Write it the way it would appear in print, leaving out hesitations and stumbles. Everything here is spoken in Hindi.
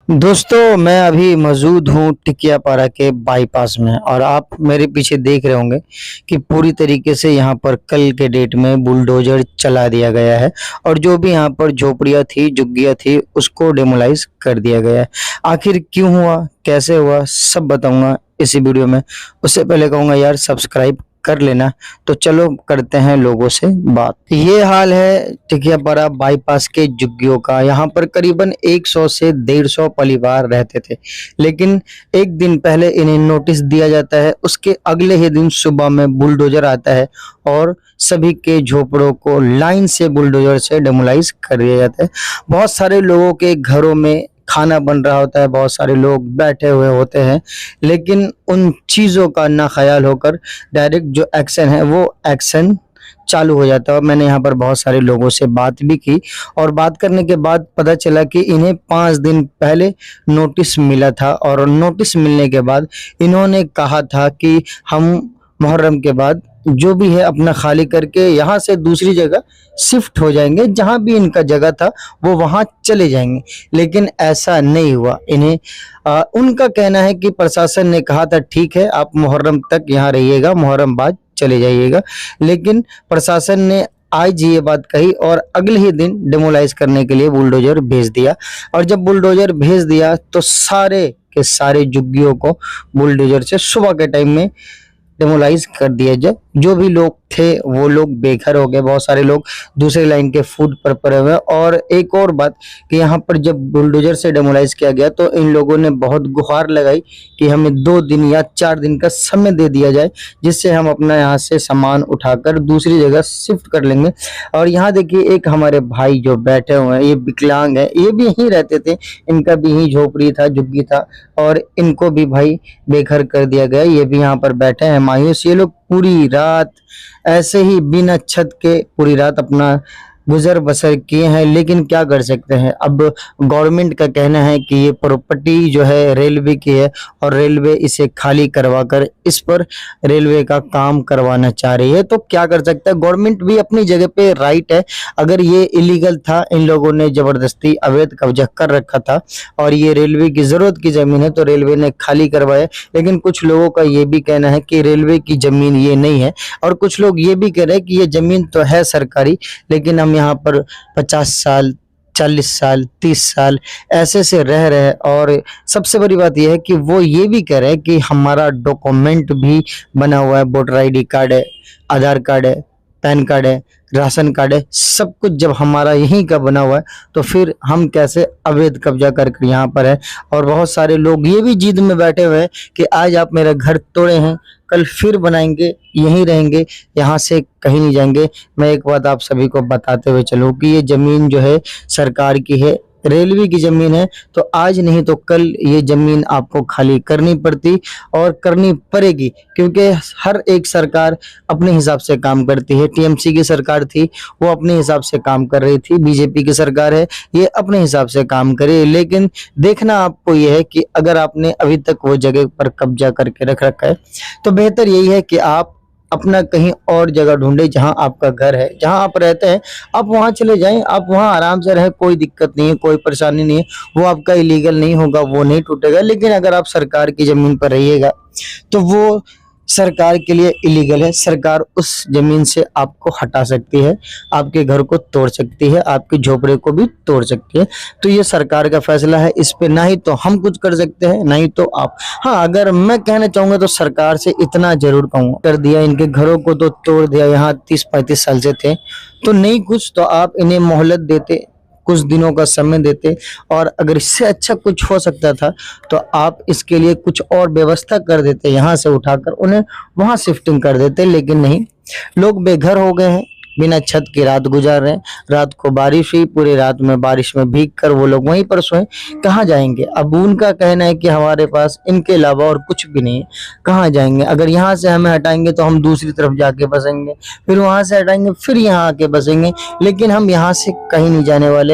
दोस्तों मैं अभी मौजूद हूँ टिकियापाड़ा के बाईपास में और आप मेरे पीछे देख रहे होंगे कि पूरी तरीके से यहाँ पर कल के डेट में बुलडोजर चला दिया गया है और जो भी यहाँ पर झोपड़ियाँ थी झुग्गियाँ थी उसको डेमोलाइज कर दिया गया है। आखिर क्यों हुआ, कैसे हुआ, सब बताऊंगा इसी वीडियो में। उससे पहले कहूँगा यार सब्सक्राइब कर लेना। तो चलो करते हैं लोगों से बात। ये हाल है टिकियापाड़ा बाईपास के झुग्गियों का। यहाँ पर करीबन 100 से 150 परिवार रहते थे, लेकिन एक दिन पहले इन्हें नोटिस दिया जाता है, उसके अगले ही दिन सुबह में बुलडोजर आता है और सभी के झोपड़ों को लाइन से बुलडोजर से डेमोलाइज कर दिया जाता है। बहुत सारे लोगों के घरों में खाना बन रहा होता है, बहुत सारे लोग बैठे हुए होते हैं, लेकिन उन चीज़ों का ना ख्याल होकर डायरेक्ट जो एक्शन है वो एक्शन चालू हो जाता है। और मैंने यहाँ पर बहुत सारे लोगों से बात भी की और बात करने के बाद पता चला कि इन्हें 5 दिन पहले नोटिस मिला था और नोटिस मिलने के बाद इन्होंने कहा था कि हम मुहर्रम के बाद जो भी है अपना खाली करके यहाँ से दूसरी जगह शिफ्ट हो जाएंगे, जहाँ भी इनका जगह था वो वहाँ चले जाएंगे। लेकिन ऐसा नहीं हुआ। इन्हें उनका कहना है कि प्रशासन ने कहा था ठीक है आप मुहर्रम तक यहाँ रहिएगा, मुहर्रम बाद चले जाइएगा, लेकिन प्रशासन ने आज ये बात कही और अगले ही दिन डेमोलाइज करने के लिए बुलडोजर भेज दिया। और जब बुलडोजर भेज दिया तो सारे के सारे झुग्गियों को बुलडोजर से सुबह के टाइम में डेमोलाइज कर दिया। जो भी लोग थे वो लोग बेघर हो गए, बहुत सारे लोग दूसरे लाइन के फूड पर पड़े हुए। और एक और बात कि यहाँ पर जब बुलडोजर से डेमोलाइज किया गया तो इन लोगों ने बहुत गुहार लगाई कि हमें 2 दिन या 4 दिन का समय दे दिया जाए, जिससे हम अपना यहाँ से सामान उठाकर दूसरी जगह शिफ्ट कर लेंगे। और यहाँ देखिए एक हमारे भाई जो बैठे हुए हैं, ये विकलांग है, ये भी यहीं रहते थे, इनका भी यहीं झोपड़ी था, झुग्गी था और इनको भी भाई बेघर कर दिया गया। ये भी यहाँ पर बैठे हैं मायूस। ये लोग पूरी रात ऐसे ही बिना छत के पूरी रात अपना गुजर बसर किए हैं, लेकिन क्या कर सकते हैं। अब गवर्नमेंट का कहना है कि ये प्रॉपर्टी जो है रेलवे की है और रेलवे इसे खाली करवाकर इस पर रेलवे का काम करवाना चाह रही है। तो क्या कर सकता है, गवर्नमेंट भी अपनी जगह पे राइट है। अगर ये इलीगल था, इन लोगों ने जबरदस्ती अवैध कब्जा कर रखा था और ये रेलवे की जरूरत की जमीन है तो रेलवे ने खाली करवाया। लेकिन कुछ लोगों का ये भी कहना है कि रेलवे की जमीन ये नहीं है और कुछ लोग ये भी कह रहे हैं कि ये जमीन तो है सरकारी, लेकिन हम यहाँ पर 50 साल 40 साल 30 साल ऐसे से रह रहे हैं। और सबसे बड़ी बात यह है कि वो ये भी कह रहे हैं कि हमारा डॉक्यूमेंट भी बना हुआ है, वोटर आईडी कार्ड है, आधार कार्ड है, पैन कार्ड है, राशन कार्ड है, सब कुछ जब हमारा यहीं का बना हुआ है तो फिर हम कैसे अवैध कब्जा कर यहाँ पर है। और बहुत सारे लोग ये भी जिद में बैठे हुए हैं कि आज आप मेरा घर तोड़े हैं, कल फिर बनाएंगे, यहीं रहेंगे, यहाँ से कहीं नहीं जाएंगे। मैं एक बात आप सभी को बताते हुए चलूँ कि ये जमीन जो है सरकार की है, रेलवे की जमीन है, तो आज नहीं तो कल ये जमीन आपको खाली करनी पड़ती और करनी पड़ेगी, क्योंकि हर एक सरकार अपने हिसाब से काम करती है। टीएमसी की सरकार थी वो अपने हिसाब से काम कर रही थी, बीजेपी की सरकार है ये अपने हिसाब से काम करे। लेकिन देखना आपको यह है कि अगर आपने अभी तक वो जगह पर कब्जा करके रख रखा है तो बेहतर यही है कि आप अपना कहीं और जगह ढूंढे, जहां आपका घर है, जहां आप रहते हैं, आप वहां चले जाएं, आप वहां आराम से रहें, कोई दिक्कत नहीं है, कोई परेशानी नहीं है। वो आपका इलीगल नहीं होगा, वो नहीं टूटेगा। लेकिन अगर आप सरकार की जमीन पर रहिएगा तो वो सरकार के लिए इलीगल है। सरकार उस जमीन से आपको हटा सकती है, आपके घर को तोड़ सकती है, आपके झोपड़े को भी तोड़ सकती है। तो ये सरकार का फैसला है, इस पे ना ही तो हम कुछ कर सकते हैं ना ही तो आप। हाँ, अगर मैं कहना चाहूंगा तो सरकार से इतना जरूर कहूंगा, कर दिया, इनके घरों को तो तोड़ दिया, यहाँ 30-35 साल से थे, तो नहीं कुछ तो आप इन्हें मोहलत देते, कुछ दिनों का समय देते, और अगर इससे अच्छा कुछ हो सकता था तो आप इसके लिए कुछ और व्यवस्था कर देते, यहाँ से उठाकर उन्हें वहां शिफ्टिंग कर देते। लेकिन नहीं, लोग बेघर हो गए हैं, बिना छत के रात गुजार रहे हैं। रात को बारिश हुई, पूरी रात में बारिश में भीग कर वो लोग वहीं पर सोए, कहाँ जाएंगे। अब उनका कहना है कि हमारे पास इनके अलावा और कुछ भी नहीं है, कहाँ जाएंगे। अगर यहाँ से हमें हटाएंगे तो हम दूसरी तरफ जाके बसेंगे, फिर वहां से हटाएंगे फिर यहाँ आके बसेंगे, लेकिन हम यहाँ से कहीं नहीं जाने वाले।